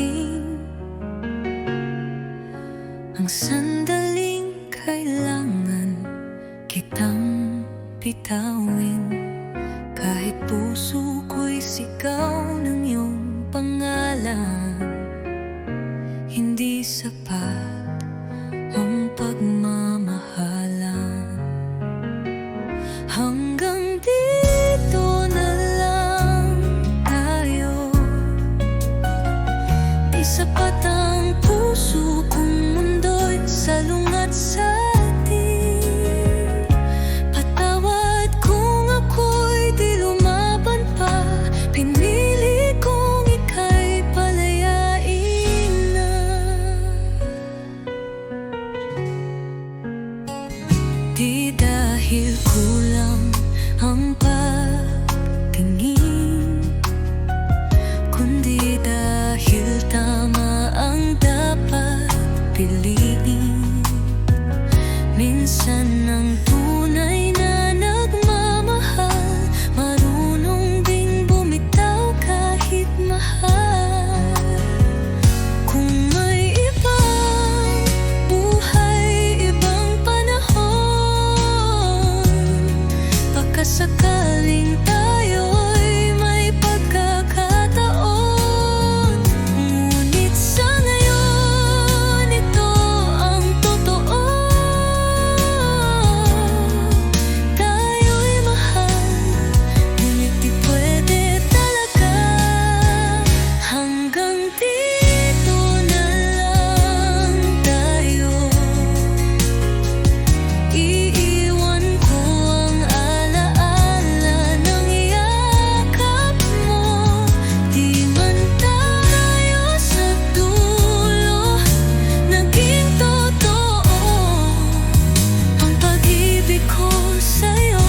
dumating ang sandaling kailangan kitang bitawin. Kahit puso ko'y sigaw ng iyong pangalan, hindi sapat ang pagmamahalan. Hanggang dito na lang tayo, di sapat ang puso kung mundo'y salungat sa atin. Patawad kung ako'y di lumaban pa, pinili kong ika'y palayain na. Di dahil kulang ang pagtingin, kundi dahil tama ang dapat piliin. Minsan ang tunay na nagmamahal, marunong ding bumitaw kahit mahal. Kung may ibang buhay, ibang panahon, baka sakaling tayo'y may pagkakataon. Ngunit sa ngayon, ito ang totoo. Tayo'y mahal, ngunit di pwede talaga. Hanggang dito na lang tayo. Iiwan ko ang alaala ng yakap mo. Di man tayo sa dulo naging totoo ang pag-ibig ko sa'yo.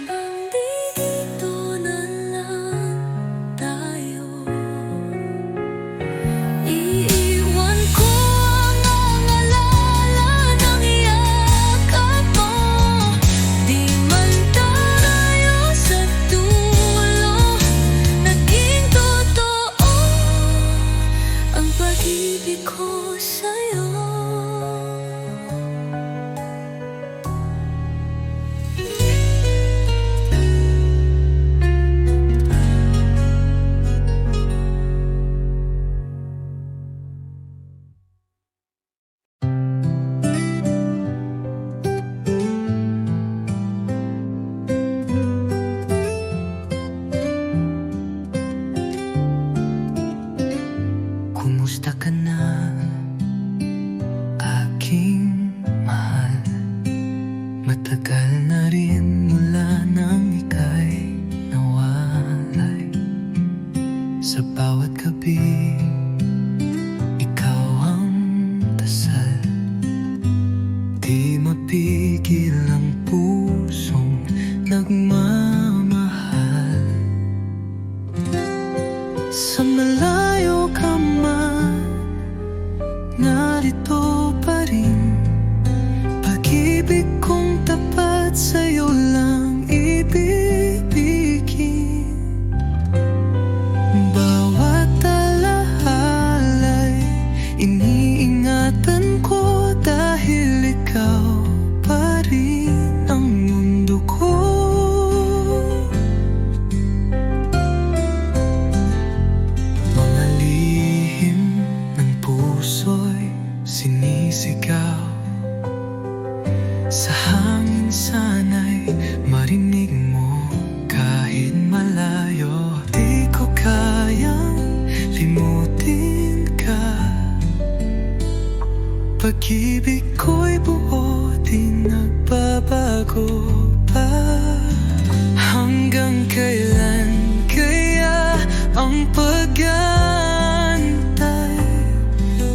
Hanggang dito na lang tayo. Iiwan ko ang alaala ng yakap mo. Di man tayo sa dulo naging totoo ang pag-ibig ko sa'yo. Kumusta ka na, aking mahal? Matagal na rin mula nang ika'y nawalay. Sa bawat gabi, ikaw ang dasal. Di mapigil ang pusong nagmamahal. Sa malayo ka man, narito pa rin. Pag-ibig kong tapat sa'yo lang ibibigin. Bawat alahala'y iniingatan ko, dahil ikaw pa rin ang mundo ko. Mga lihim ng puso'y sinisigaw. Sa hangin sana'y marinig mo kahit malayo. Di ko kayang limutin ka. Pag-ibig ko'y buo, di nagbabago pa. Hanggang kailan kaya ang pag-aantay?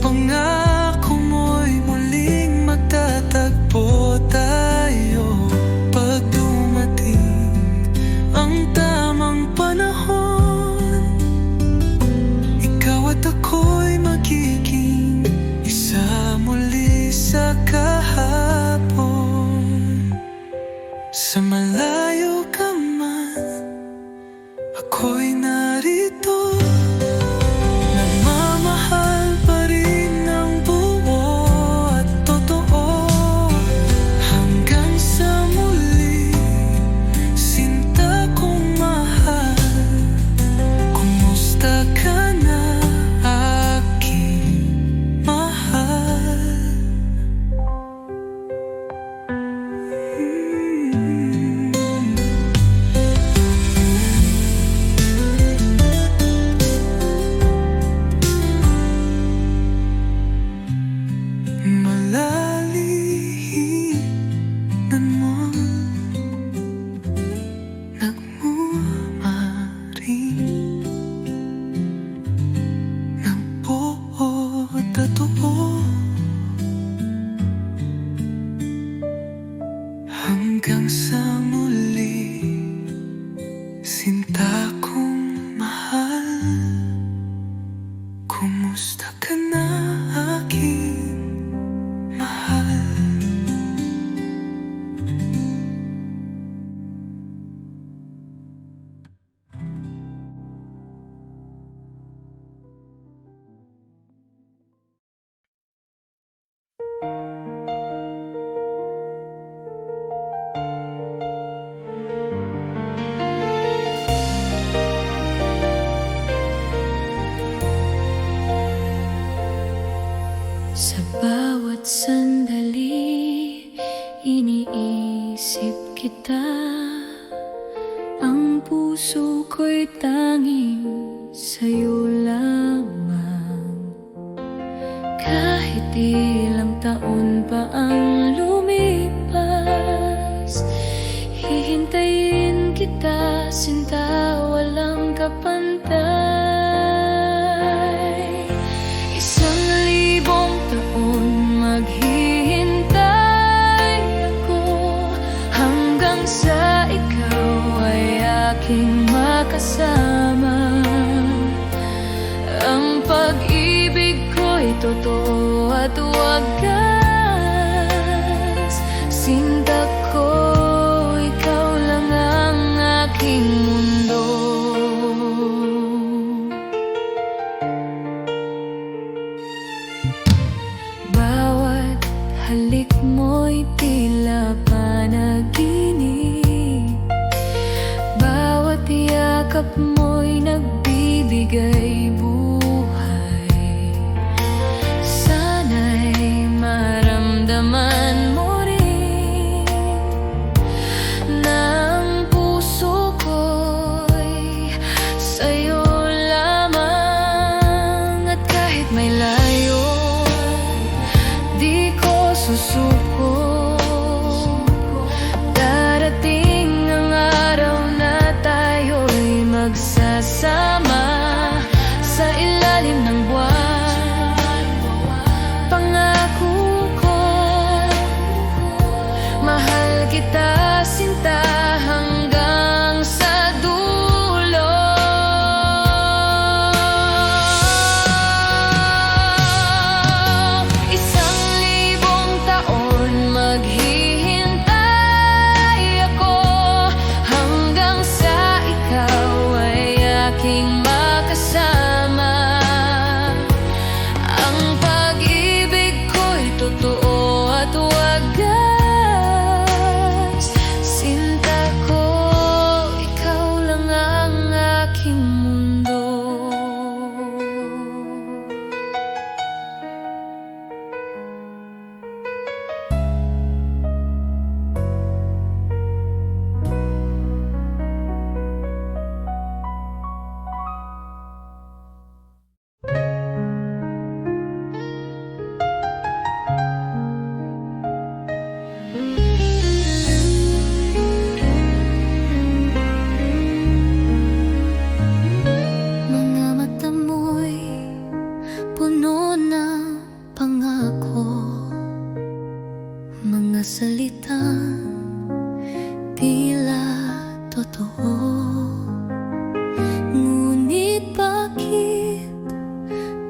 Pangako mo'y muling magtatagpo tayo. Pag dumating Bawat sandali iniisip kita. Ang puso ko'y tanging sa'yo lamang. Kahit ilang taon pa ang lumipas, hihintayin kita, sinta, walang kapantay. 1,000 taon maghihintay ako, hanggang sa ikaw ay aking makasama. Ang pag-ibig ko'y totoo at wagas. Sinta ko, ikaw lang ang aking mundo. Bawat halik mo'y tila panaginip. Bawat yakap mo'y nagbibigay buhay. Sana'y maramdaman mo rin na ang puso ko'y sa'yo lamang. At kahit may layo, di ko susuko. Darating ang araw na tayo'y magsasama sa ilalim ng buwan. Pangako ko, mahal kita, sinta, hanggang sa dulo. 1,000 taon maghihintay ako, hanggang sa ikaw ay aking makasama. Ang pag-ibig ko'y totoo at wagas. Sinta ko, ikaw lang ang aking mundo. Mga mata mo'y puno ng pangako, mga salitang tila totoo. Ngunit bakit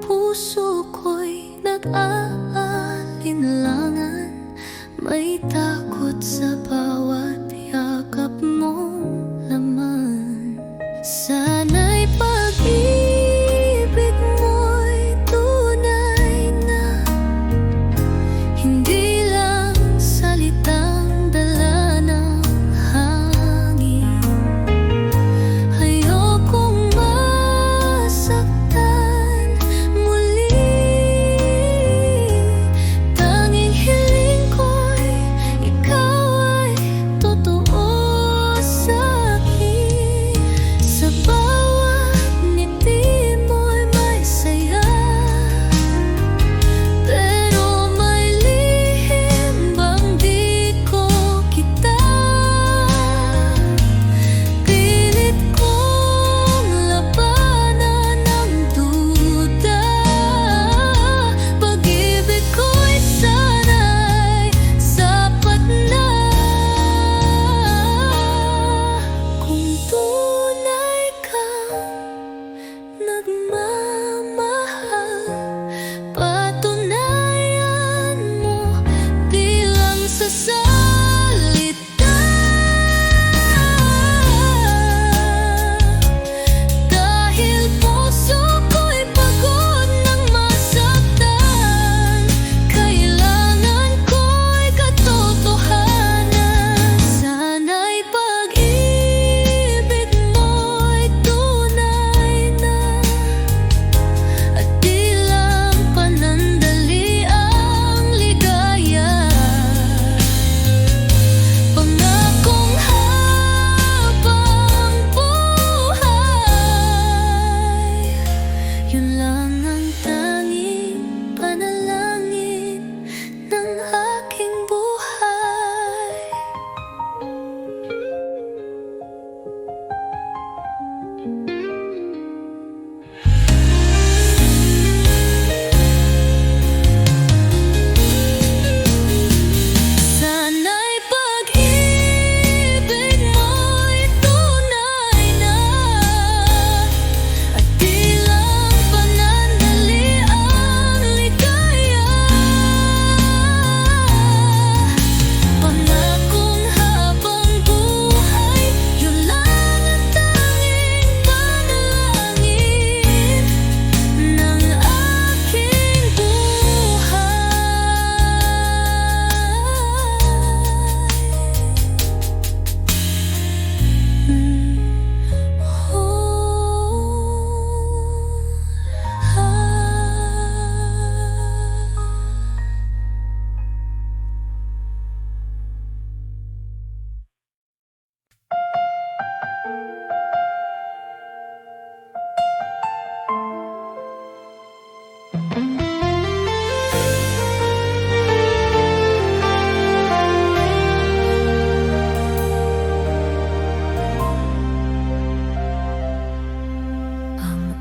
puso ko'y nag-aalinlangan? May takot sa bawat yakap mong laman. Sana'y pag-ibig mo'y tunay na, hindi lang salitang dala ng hangin. Ayokong masaktan muli. Tanging hiling ko'y ikaw ay totoo sa'kin. Sa Ang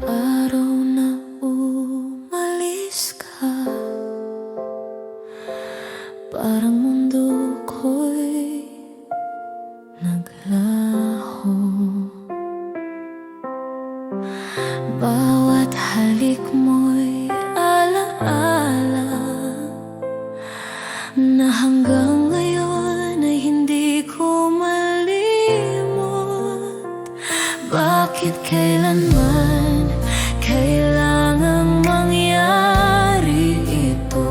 araw na umalis ka, parang mundo ko'y naglaho. Bawat halik mo'y alaala na hanggang ngayon ay hindi ko malimot. Bakit kailanman kailangang mangyari ito?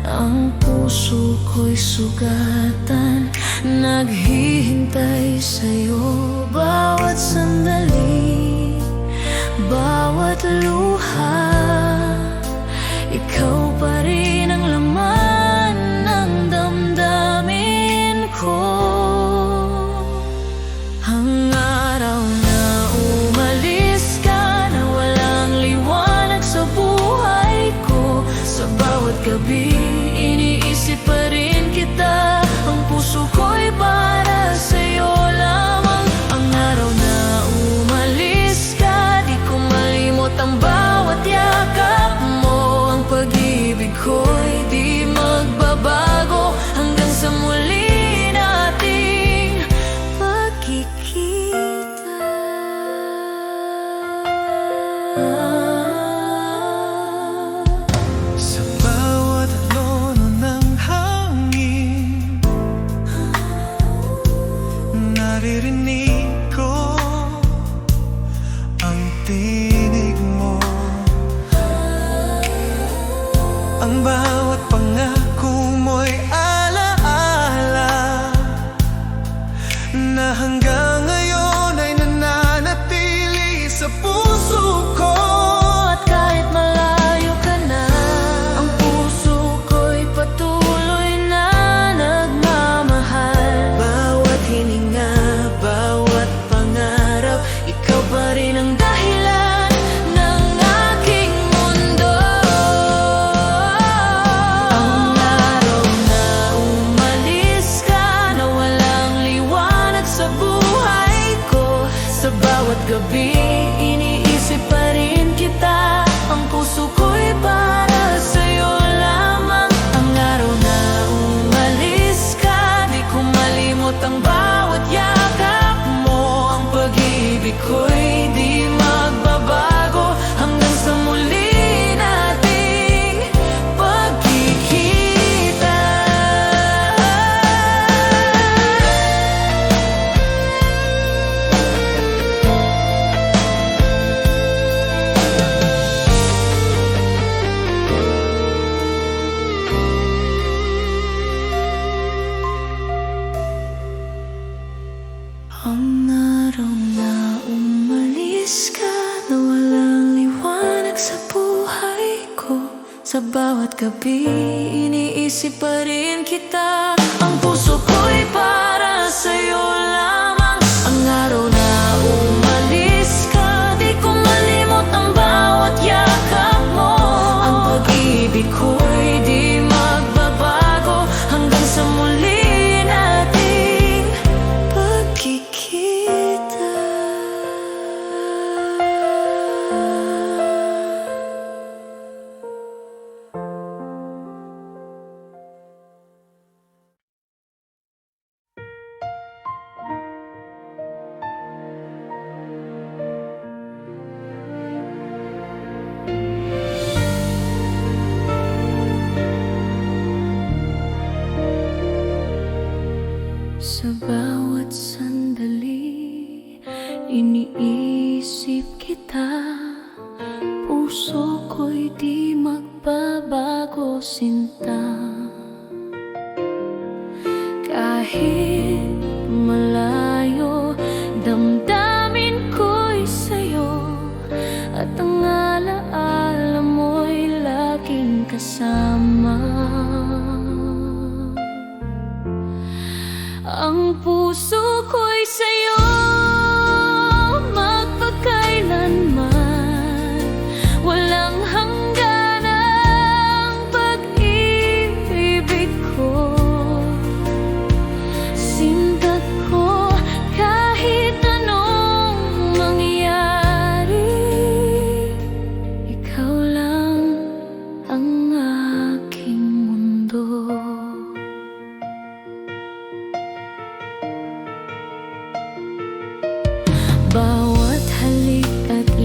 Ang puso ko'y sugatan, naghihintay sa'yo. Bawat sandali, bawat luha, ikaw pa rin ang laman ng damdamin ko. Ang araw na umalis ka, na walang liwanag sa buhay ko. Sa bawat gabi, iniisip pa rin kita. Ang puso ko'y para sa'yo lamang. Ang araw na umalis ka, di ko malimot ang bawat yakap mo. Ang pag-ibig ko'y di magbabago hanggang sa muli nating pagkikita. Sa bawat lono ng hangin, naririnig ko ang tinig mo. Ang bawat pangako mo'y alaala na hanggang ngayon ay nananatili sa puso ko. At kahit malayo ka na, ang puso ko'y patuloy na nagmamahal. Bawat hininga, bawat pangarap, ikaw pa rin ang dahilan Ng aking mundo. Ang araw na umalis ka, na walang liwanag sa buhay ko. Sa bawat gabi, iniisip pa rin kita. Ang puso ko'y para sa'yo lamang. Ang araw na umalis ka, di ko malimot ang bawat yakap mo. Ang pag-ibig ko'y di magbabago hanggang sa muli nating pagkikita. Ang araw na umalis ka, na walang liwanag sa buhay ko. Sa bawat gabi, iniisip pa rin kita. Ang puso ko'y para sa'yo lamang. Ang araw na umalis ka, di ko malimot ang bawat yakap mo. Ang pag-ibig ko'y di magbabago hanggang sa muli nating pagkikita. Sa bawat sandali, iniisip kita. Puso ko'y di magbabago, sinta. Kahit malayo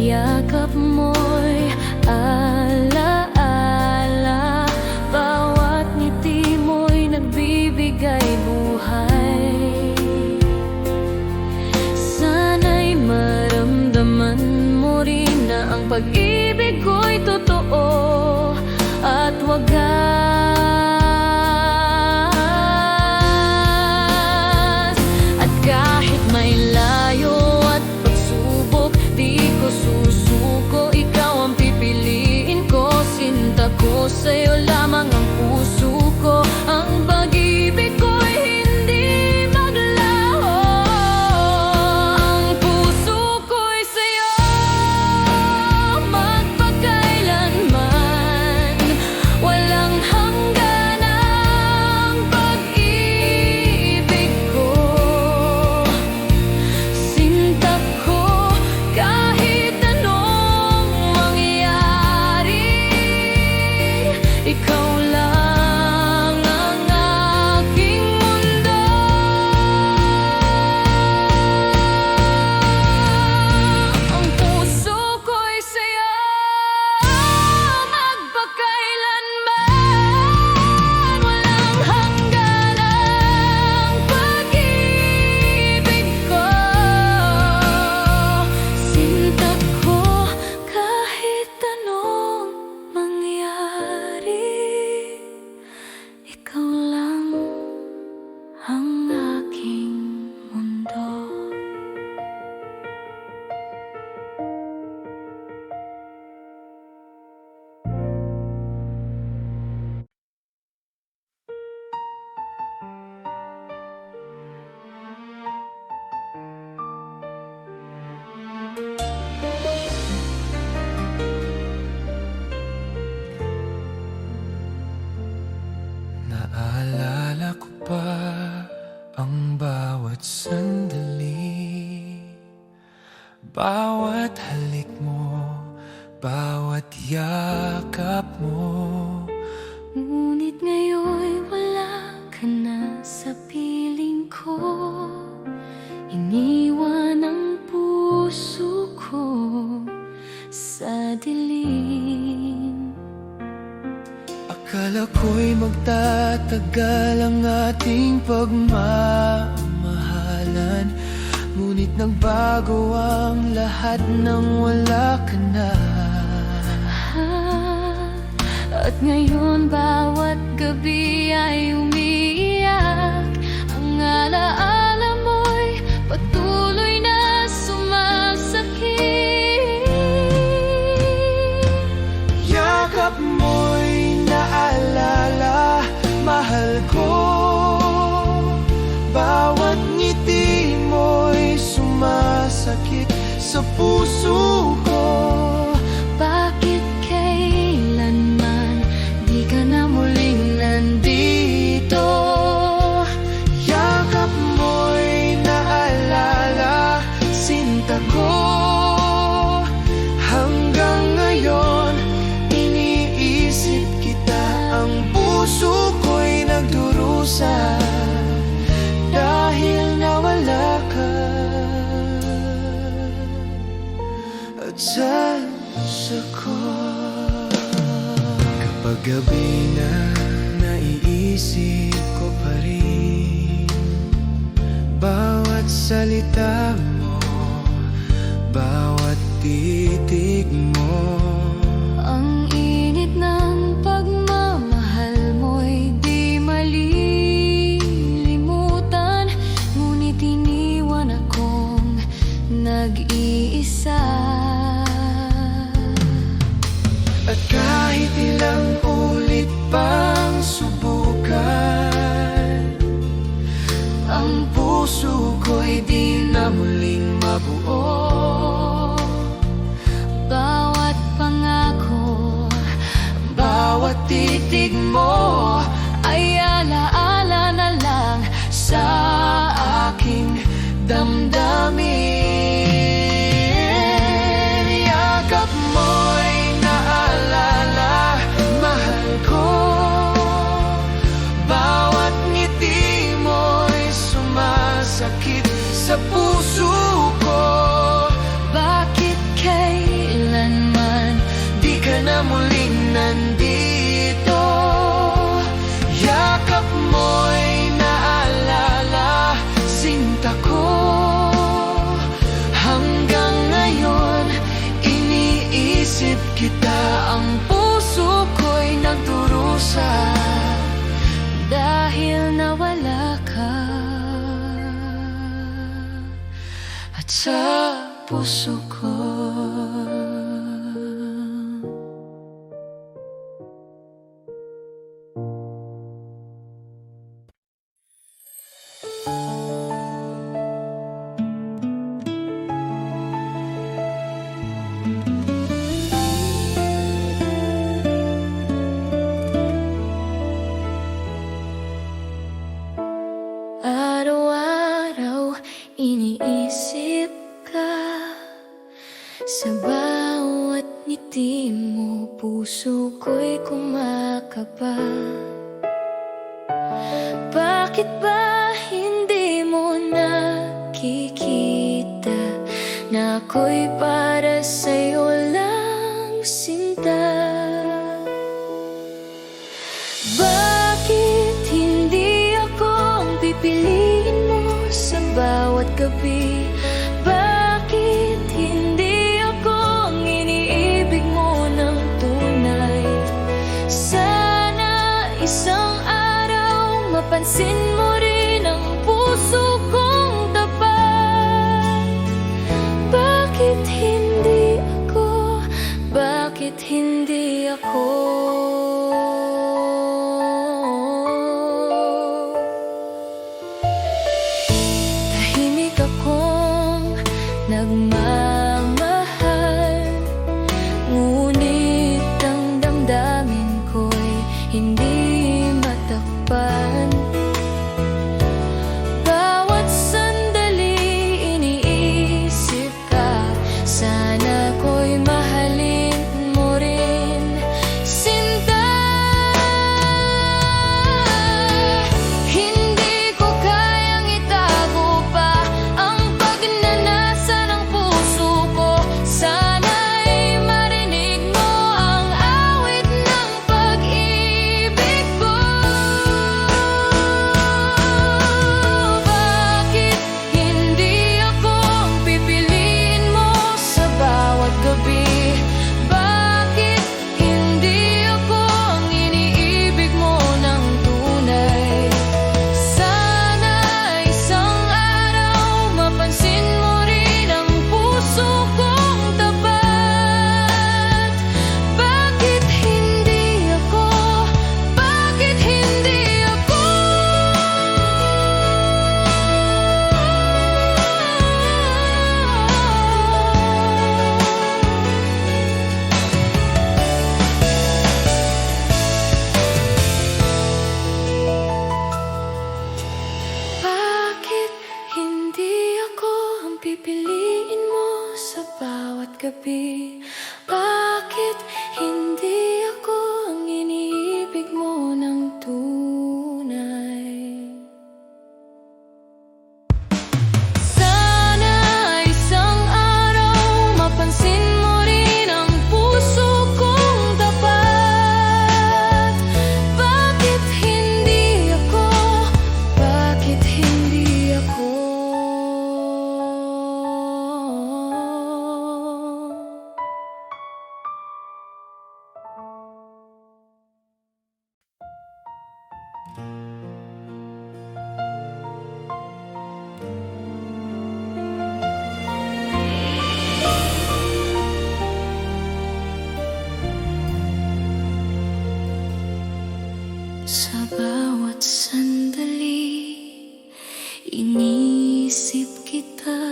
yakap mo'y alaala, bawat ngiti mo'y nagbibigay buhay. Sana'y maramdaman mo rin na ang pag-ibig ko'y totoo at wagas. At kahit may layo at pagsubok, di ko susuko, ikaw ang pipiliin ko. Sinta ko sa'yo lamang ang puso ko, ang pag-ibig ko'y hindi maglaho. Ang puso ko'y sa'yo magpakailanman, walang hanggan ang pag-ibig ko. Sinta ko kahit anong mangyari, ikaw lang ang aking mundo. Ang puso ko'y sa'yo magpakailanman, walang hanggan ang pag-ibig ko. Sinta ko kahit anong mangyari, ikaw lang ang aking mundo. Naalala ko pa ang bawat sandali, bawat halik mo, bawat yakap mo. Ngunit ngayon'y wala ka na sa piling ko, iniwan ang puso ko sa dilim. Akala ko'y magtatagal ang ating pagmamahalan, ngunit nagbago ang lahat nang wala ka na. At ngayon bawat gabi ay umiiyak, ang alaala mo'y patuloy na sumasakit. Yakap mo'y naalala, mahal ko. Bawat ngiti mo'y sumasakit sa puso ko. Bakit kailanman di ka na muling nandito? Yakap mo'y naalala, sinta ko. Hanggang ngayon, iniisip kita. Ang puso ko'y nagdurusa dahil nawala ka. At sadya ko, kapag gabi na naiisip ko pa rin bawat salita mo, bawat titig mo. Ang init ng pagmamahal mo'y di malilimutan, ngunit iniwan akong nag-iisa. At kahit ilang ulit pang subukan, ang puso ko'y di na muling mabuo. Bawat pangako, Bawat titig mo ay alaala na lang sa aking damdamin. yakap mo'y naalala, mahal ko. Bawat ngiti mo'y sumasakit sa puso ko. Bakit kailanman at sa puso ko. Araw-araw iniisip ka, sa bawat ngiti mo puso ko'y kumakaba. Bakit ba hindi mo nakikita na ako'y para sa'yo lang, sinta? Bakit hindi ako ang pipiliin mo sa bawat gabi? Bakit hindi ako ang iniibig mo ng tunay? Sana isang araw mapansin mo rin ang puso kong tapat. Bakit hindi ako? Bakit hindi ako? Tahimik akong nagmamahal, ngunit ang damdamin ko'y hindi matakpan. Bawat sandali iniisip ka, sana ko'y mahalin mo rin, sinta. Hindi ko kayang itago pa ang pagnanasa ng puso ko. Sana'y marinig mo ang awit ng pag-ibig ko. Bakit hindi ako ang pipiliin mo sa bawat gabi? Bakit hindi ako ang iniibig mo ng tunay? Sana isang araw mapansin mo rin ang puso kong tapat. Bakit hindi ako? Bakit hindi ako? Bakit hindi ako ang pipiliin mo sa bawat gabi? Bakit hindi ako ang iniibig mo ng tunay? Sana isang araw mapansin mo rin ang puso kong tapat. Bakit hindi ako? Bakit hindi ako? Sa bawat sandali iniisip kita,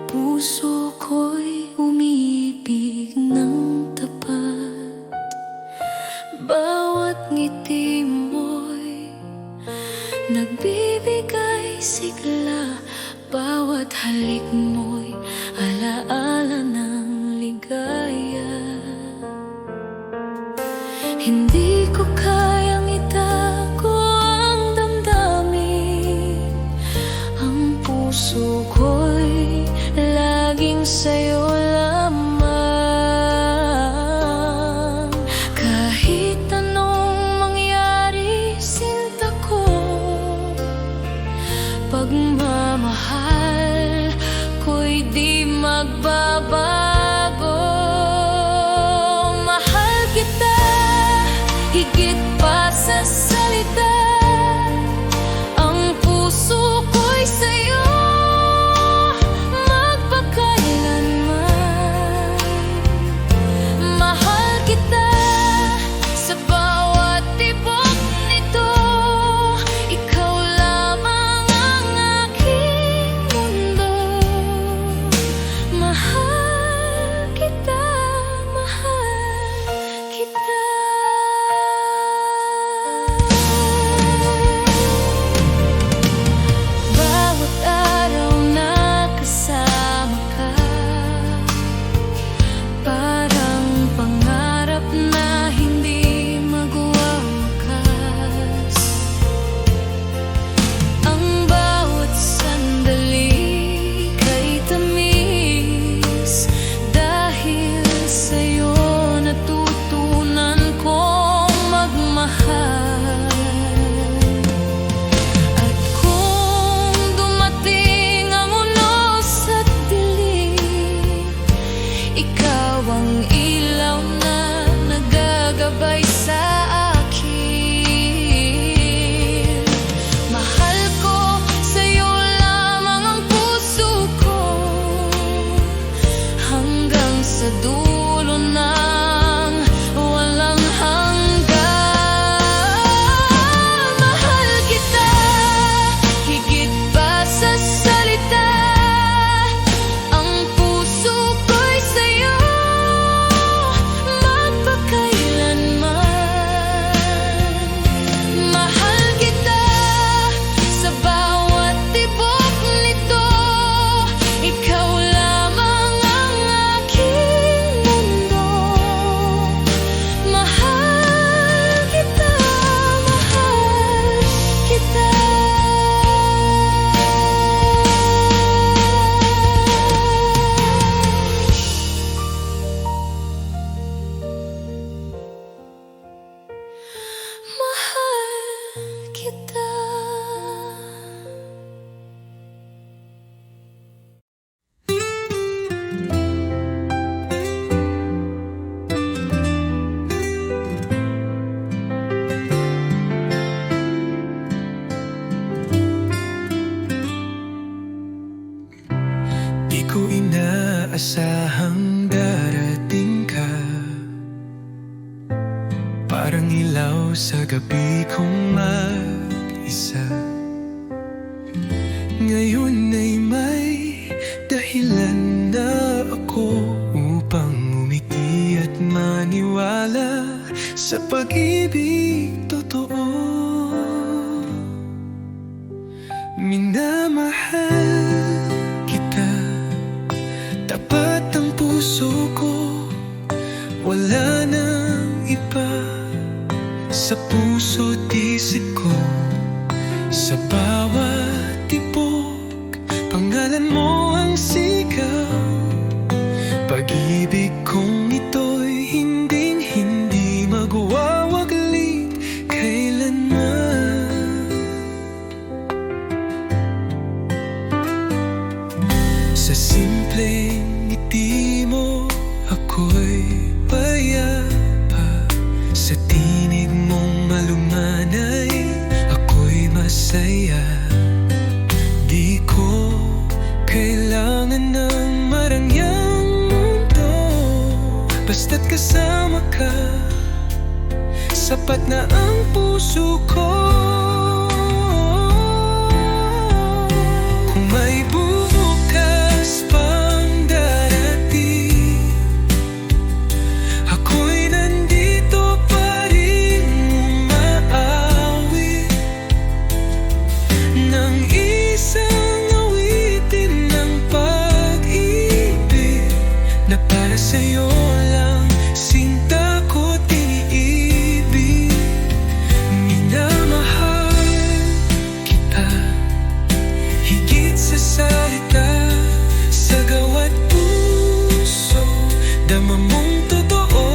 puso ko'y umiibig ng tapat. Bawat ngiti mo'y nagbibigay sigla, bawat halik mo'y alaala ng ligaya. Hindi ko kayang itago ang damdamin, ang puso ko'y laging sa'yo lamang. Kahit anong mangyari, sinta ko, pagmamahal ko'y di magbabago. ko inaasahang darating ka. Parang ilaw sa gabi kong mag-isa. Ngayon ay may dahilan na ako upang umiti at maniwala sa pag-ibig totoo. Minamahal kita, tapat ang puso ko, wala nang iba sa puso't isip ko. Sa bawat tibok, pangalan mo ang sigaw. Pag-ibig kong ito'y hinding-hindi magwawaglit kailanman. Sa simpleng ngiti mo, ako'y payapa. Sa tinig mong malumanay, ako'y masaya. Di ko kailangan ng marangyang mundo, basta't kasama ka, sapat na ang puso ko. Kung may bubukas pang darating, ako'y nandito pa rin umaawit ng isang awitin ng pag-ibig na para sa'yo lang, sinta ko't iniibig. Minamahal kita, higit sa salita, sa gawat puso, dama mong totoo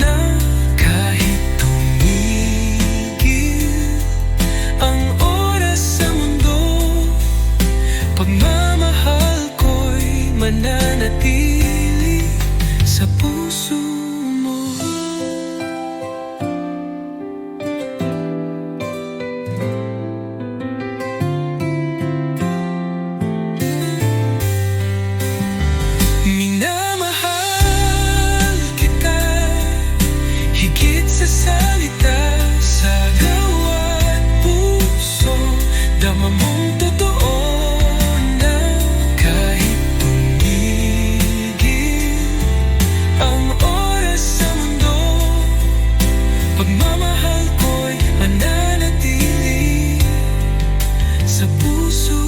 na kahit tumigil ang oras sa mundo, pagmamahal ko'y mananatili sa puso mo. Minamahal kita, higit sa salita, sa gawat puso, dama mong totoo na kahit tumigil ang oras sa mundo, pagmamahal ko'y mananatili sa puso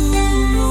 mo.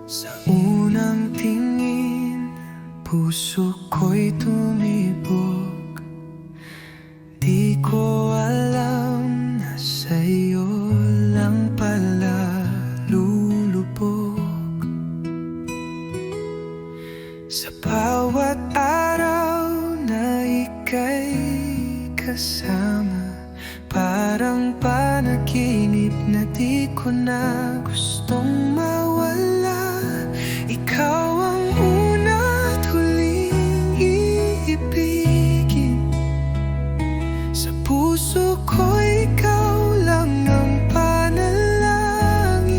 Sa unang tingin, puso ko'y tumibok. Di ko alam na sa'yo lang pala lulubog. Sa bawat araw na ika'y kasama, parang panaginip na di ko na gustong mawala. Ikaw ang una at huling iibigin. Sa puso ko, ikaw lang ang panalangin.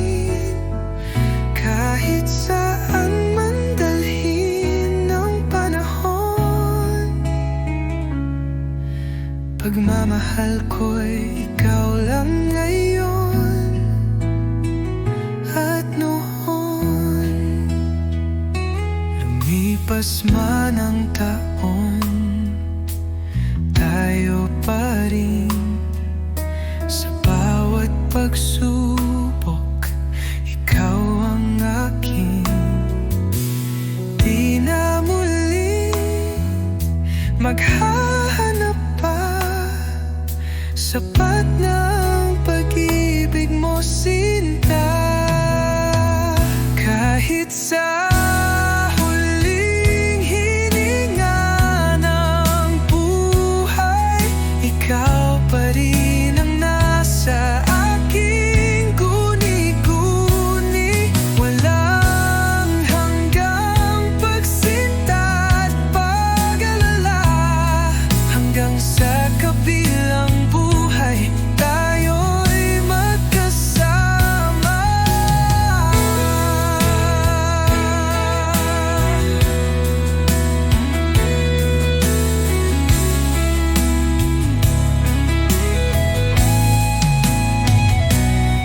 Kahit saan man dalhin ng panahon, pagmamahal ko'y ikaw lang ngayon at noon. Lumipas man ang taon, tayo pa rin. Sa bawat pagsubok, ikaw ang akin. Di na muli maghahanap pa Sapat ng pag-ibig mo, sinta. Kahit sa huling hininga ng buhay, ikaw pa rin ang nasa aking guni-guni. Walang hanggang pagsinta at pag-alala, hanggang sa kabilang buhay tayo'y magkasama.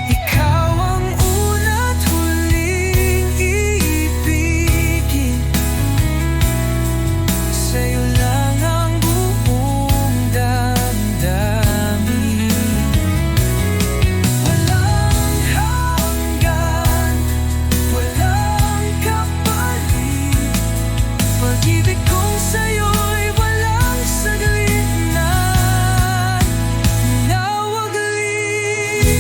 Ikaw ang una't huling iibigin, sa'yo lang ang buong damdamin. Walang hanggan, walang kapalit, pag-ibig kong sa'yo'y walang saglit na nawaglit.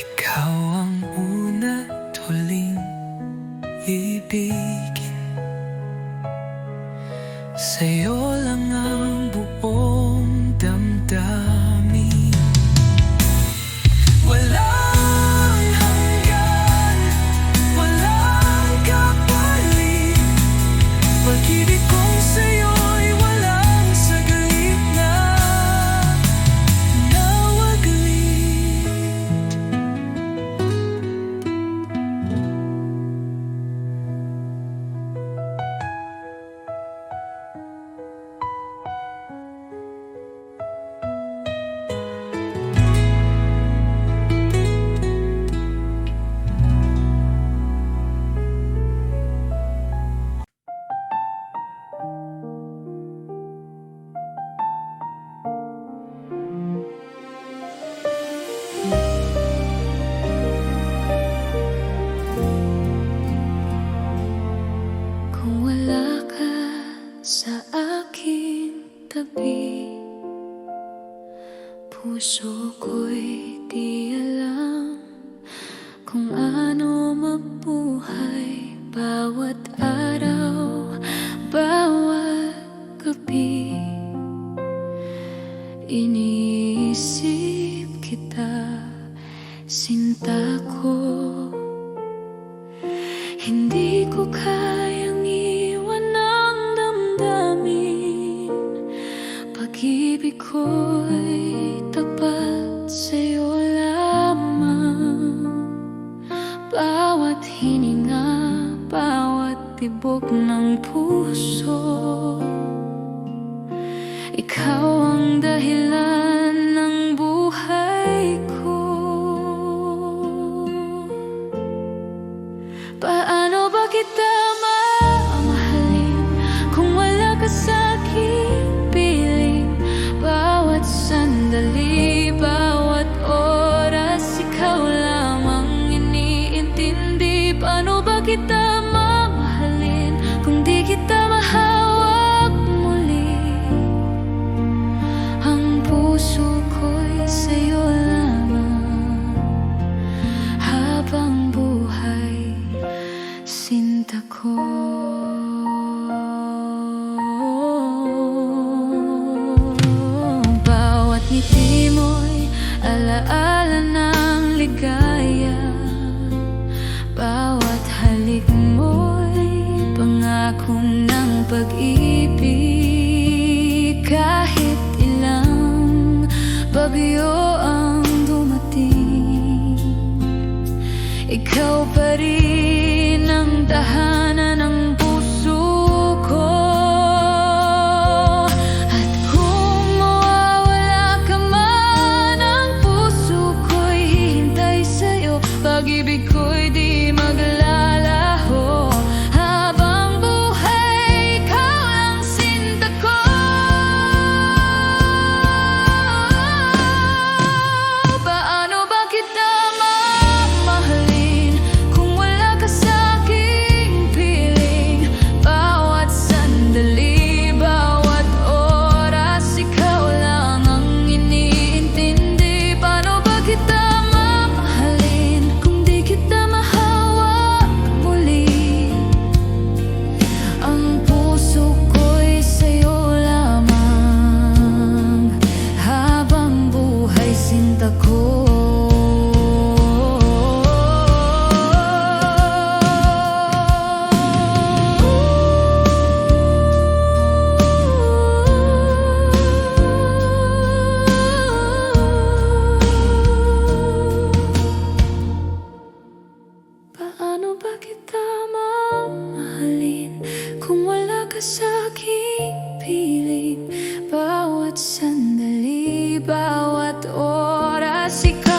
Ikaw ang una't huling ibigin, sa'yo lang ang buong damdamin. Walang hanggan, walang kapalit, pag-ibig kong sa'yo'y walang saglit na nawaglit. Kung wala ka sa aking tabi, puso ko'y di alam kung ano mabuhay. Bawat araw, bawat gabi, iniisip kita, sinta ko. Hindi ko kayang iwan ang damdamin, pag-ibig ko'y tapat sa'yo lamang. Bawat hininga, bawat tibok ng puso, ikaw ang dahilan ng buhay ko. Paano ba kita mamahalin kung wala ka sa'king piling? Bawat sandali, bawat oras, ikaw lamang iniintindi. Paano ba kita mamahalin kung di kita mahawak muli? Ang puso ko'y sa'yo lamang habang buhay, sinta ko. Bawat ngiti mo'y alaala ng ligaya, bawat halik mo'y pangako ng pag-ibig. Kahit ilang bagyo ang dumating, ikaw pa rin ang tahanan ng puso ko. At kung mawawala ka man, ang puso ko'y hihintay sa'yo. Pag-ibig ko'y di maglalaho, habang buhay ikaw lang sinta ko. Paano bawat oras ikaw